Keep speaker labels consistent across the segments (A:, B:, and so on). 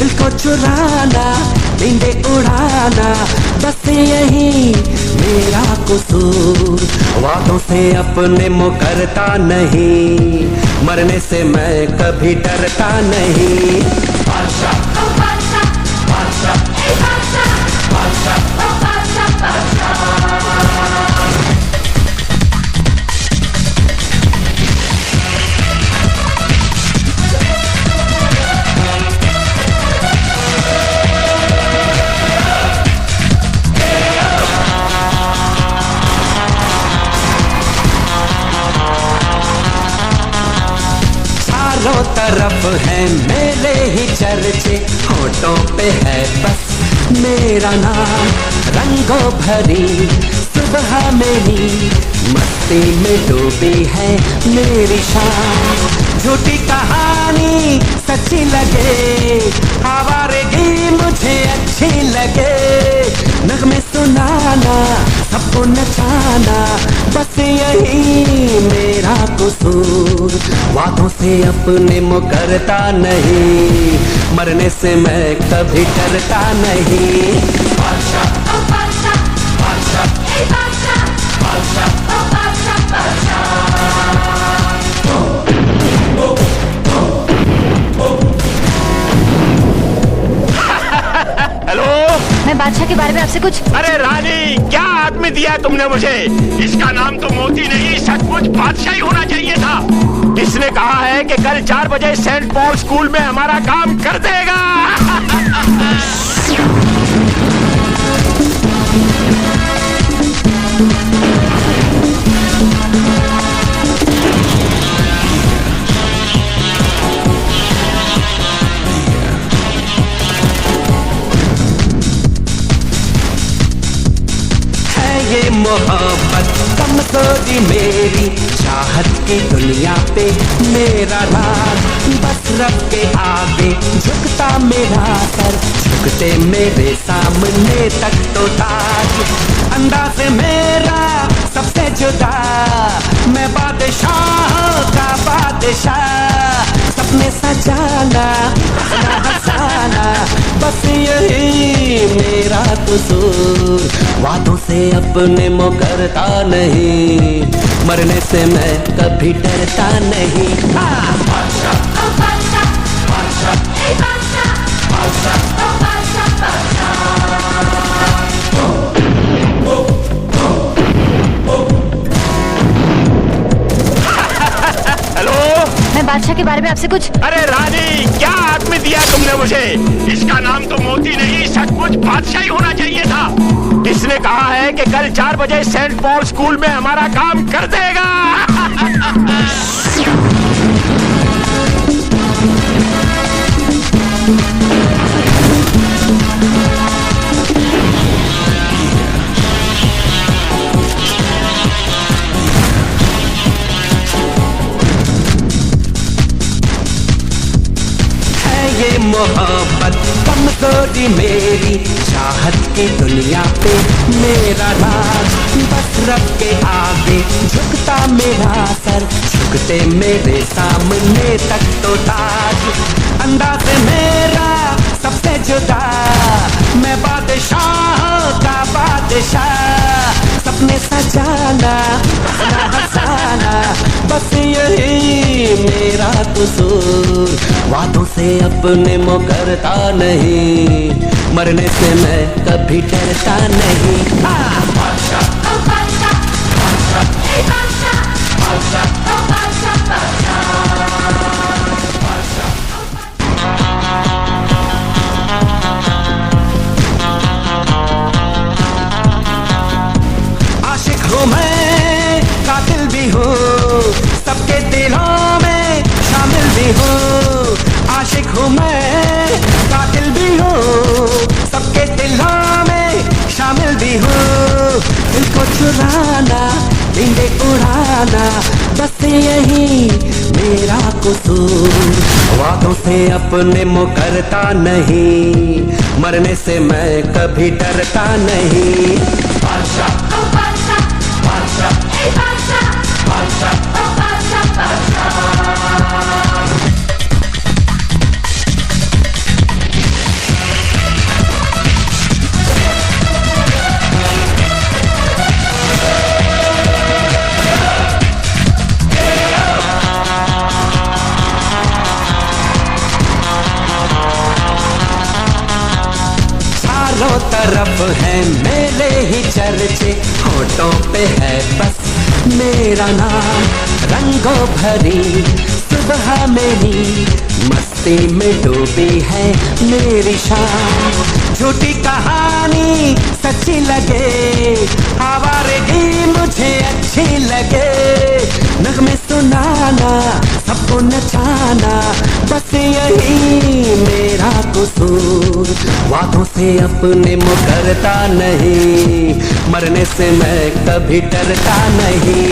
A: दिल को चुराना, नींदे उड़ाना, बस यही मेरा कसूर। वादों से अपने मुकरता नहीं, मरने से मैं कभी डरता नहीं। बादशाह, ओ बादशाह, बादशाह, ए बादशाह, बादशाह, ओ बादशाह, बादशाह। चारों तरफ है मेरे ही चर्चे, होठों पे है बस मेरा नाम। रंगों भरी सुबह मेरी, मस्ती में डूबी है मेरी शाम। झूठी कहानी सच्ची लगे, आवारगी मुझे अच्छी लगे। नगमे सुनाना, सबको नचाना, बस यही मेरा कसूर। वादों से अपने मुकरता नहीं, मरने से मैं कभी डरता नहीं। बादशाह, ओ बादशाह, बादशाह, ए बादशाह, बादशाह, ओ बादशाह, बादशाह।
B: हेलो,
C: मैं बादशाह के बारे में आपसे कुछ।
B: अरे रानी, क्या आदमी दिया तुमने मुझे? इसका नाम तो मोती नहीं, सचमुच बादशाह ही होना चाहिए था। किसने कहा है कि कल 4 बजे सेंट पॉल स्कूल में हमारा काम कर देगा?
A: ये मोहब्बत कमजोरी मेरी, चाहत की दुनिया पे मेरा राज। बस रब के आगे झुकता मेरा सर, झुकते मेरे सामने तक तो ताज। अंदाज मेरा सबसे जुदा, मैं बादशाह का बादशाह। सपने सजाना, हंसना हंसाना, बस यही मेरा कसूर। वादों से अपने मुकरता नहीं, मरने से मैं कभी डरता नहीं। बादशाह, ओ बादशाह, बादशाह, ए बादशाह, बादशाह, ओ बादशाह, बादशाह।
B: हेलो,
C: मैं बादशाह के बारे में आपसे कुछ।
B: अरे रानी, क्या आदमी दिया तुमने मुझे? इसका नाम तो मोती नहीं, सचमुच बादशाह ही होना चाहिए था। किसने कहा है कि कल 4 बजे सेंट पॉल स्कूल में हमारा काम कर देगा?
A: ये मोहब्बत कमजोरी मेरी, चाहत की दुनिया पे मेरा राज। बस रब के आगे झुकता मेरा सर, झुकते मेरे सामने तक तो ताज। अंदाज मेरा सबसे जुदा, मैं बादशाह का बादशाह। सपने सजाना, हंसना हंसाना, बस यही मेरा कसूर। वादों से अपने मुकरता नहीं, मरने से मैं कभी डरता नहीं। बादशाह, ओ बादशाह, बादशाह, ए बादशाह, बादशाह, ओ बादशाह, बादशाह। आशिक हूँ मैं, कातिल भी हूँ, सबके दिलों में शामिल भी हूँ। आशिक हूँ मैं, कातिल भी हूँ, सबके दिलों में शामिल भी हूँ। दिल को चुराना, नींदे उड़ाना, बस यही मेरा कसूर। वादों से अपने मुकरता नहीं, मरने से मैं कभी डरता नहीं। बादशाह, ओ बादशाह, बादशाह, ए बादशाह, बादशाह, ओ बादशाह, बादशाह। तरफ है मेरे ही चर्चे, होठों पे है बस मेरा नाम। रंगों भरी सुबह मेरी मस्ती में डूबी है मेरी शाम। झूठी कहानी सच्ची लगे, आवारगी मुझे अच्छी लगे। नगमे सुनाना सबको नचाना, बस यही मेरा कसूर। वादों से अपने मुकरता नहीं, मरने से मैं कभी डरता नहीं।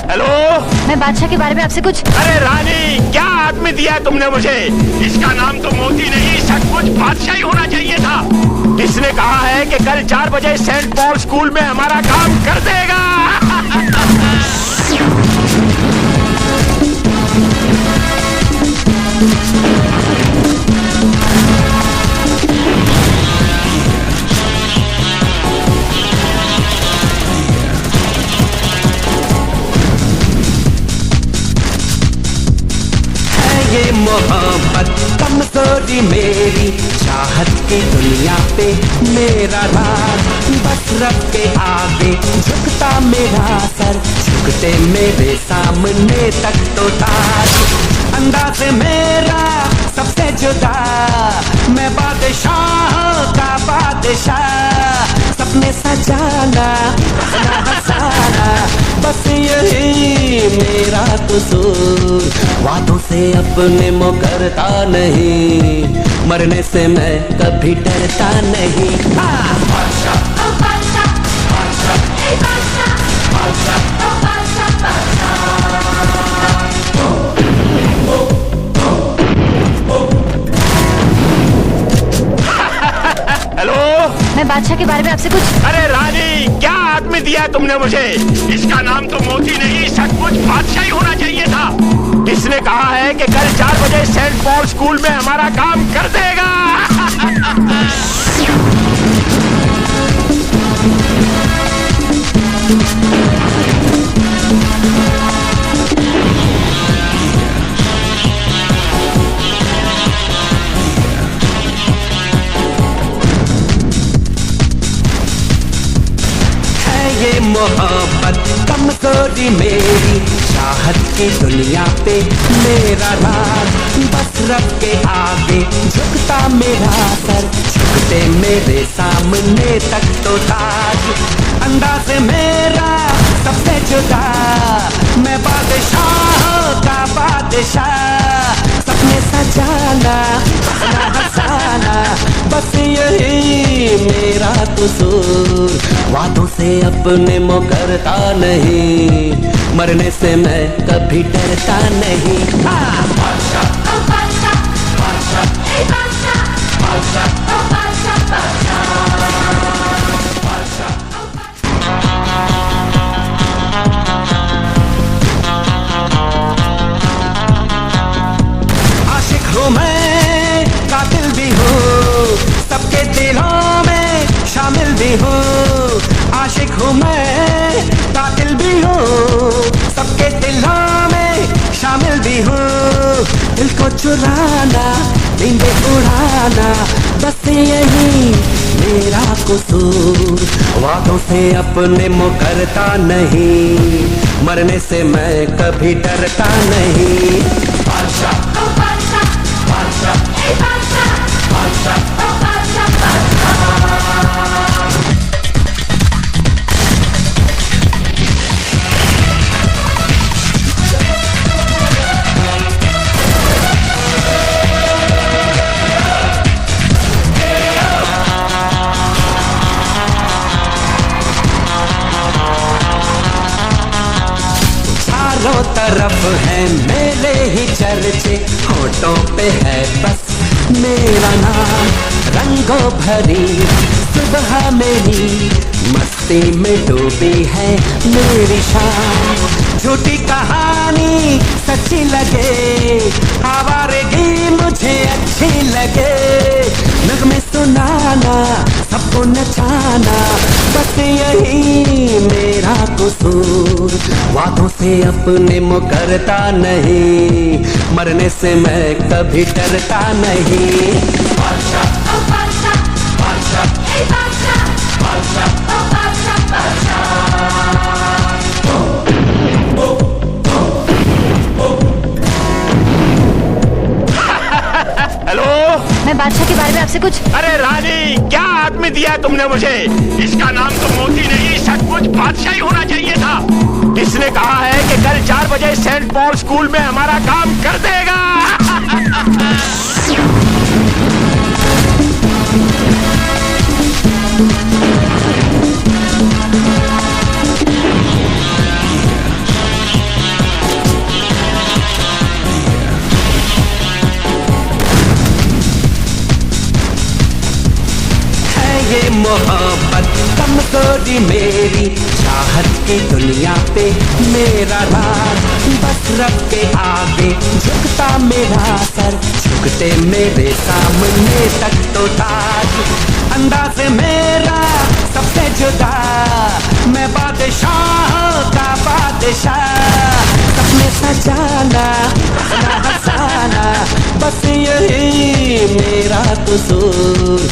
B: हेलो,
C: मैं बादशाह के बारे में आपसे कुछ।
B: अरे रानी, क्या आदमी दिया तुमने मुझे? इसका नाम तो मोती नहीं, सचमुच बादशाह ही होना चाहिए था। इसने कहा है कि कल 4 बजे सेंट पॉल स्कूल में हमारा काम कर देगा।
A: ये मोहब्बत कमजोरी मेरी, चाहत की दुनिया पे मेरा राज। बस रब के आगे झुकता मेरा सर, झुकते मेरे सामने तक तो ताज। अंदाज मेरा सबसे जुदा, मैं बादशाह का बादशाह। सपने सजाना हंसाना, बस यही मेरा कसूर। वादों से अपने मुकरता नहीं, मरने से मैं कभी डरता नहीं।
B: हेलो,
C: मैं बादशाह के बारे में आपसे कुछ।
B: अरे रानी, क्या आदमी दिया तुमने मुझे? इसका नाम तो मोती नहीं, सचमुच बादशाह ही होना चाहिए था। इसने कहा है कि कल 4 बजे सेंट पॉल स्कूल में हमारा काम कर देगा।
A: ये मोहब्बत कमजोरी मेरी, चाहत की दुनिया पे मेरा राज। बस रब के आगे झुकता मेरा सर, झुकते मेरे सामने तक तो ताज। अंदाज मेरा सबसे जुदा, मैं बादशाह का बादशाह। सपने सजाना हंसाना, बस यही मेरा कसूर। वादों से अपने मुकरता नहीं, मरने से मैं कभी डरता नहीं। आशिक हूँ मैं, कातिल भी हूँ, सबके दिलों में शामिल भी हूँ। आशिक हूँ मैं, कातिल भी हूँ, सबके दिलों में शामिल भी हूँ। दिल को चुराना, नींदें उड़ाना, बस यही मेरा कसूर। वादों से अपने मुकरता नहीं, मरने से मैं कभी डरता नहीं। चारों तरफ है मेरे ही चर्चे, होठों पे है बस मेरा नाम। रंगों भरी सुबह मेरी मस्ती में डूबी है मेरी शाम। झूठी कहानी सच्ची लगे, आवारगी मुझे अच्छी लगे। नगमे सुनाना सबको नचाना, बस यही मेरा कसूर, वादों से अपने मुकरता नहीं, मरने से मैं कभी डरता नहीं।
B: हेलो।
C: मैं बादशाह के बारे में आपसे कुछ।
B: अरे रानी, क्या आदमी दिया तुमने मुझे? इसका नाम तो मोती नहीं, सचमुच बादशाह ही होना चाहिए था। इसने कहा है कि कल 4 बजे सेंट पॉल स्कूल में हमारा काम कर देगा।
A: ये मोहब्बत कमजोरी मेरी, चाहत की दुनिया पे मेरा राज, बस रब के आगे झुकता मेरा सर, झुकते मेरे सामने तक तो ताज, अंदाज मेरा सबसे जुदा, मैं बादशाह का बादशाह, सपने सजाना हंसाना, बस यही मेरा कसूर।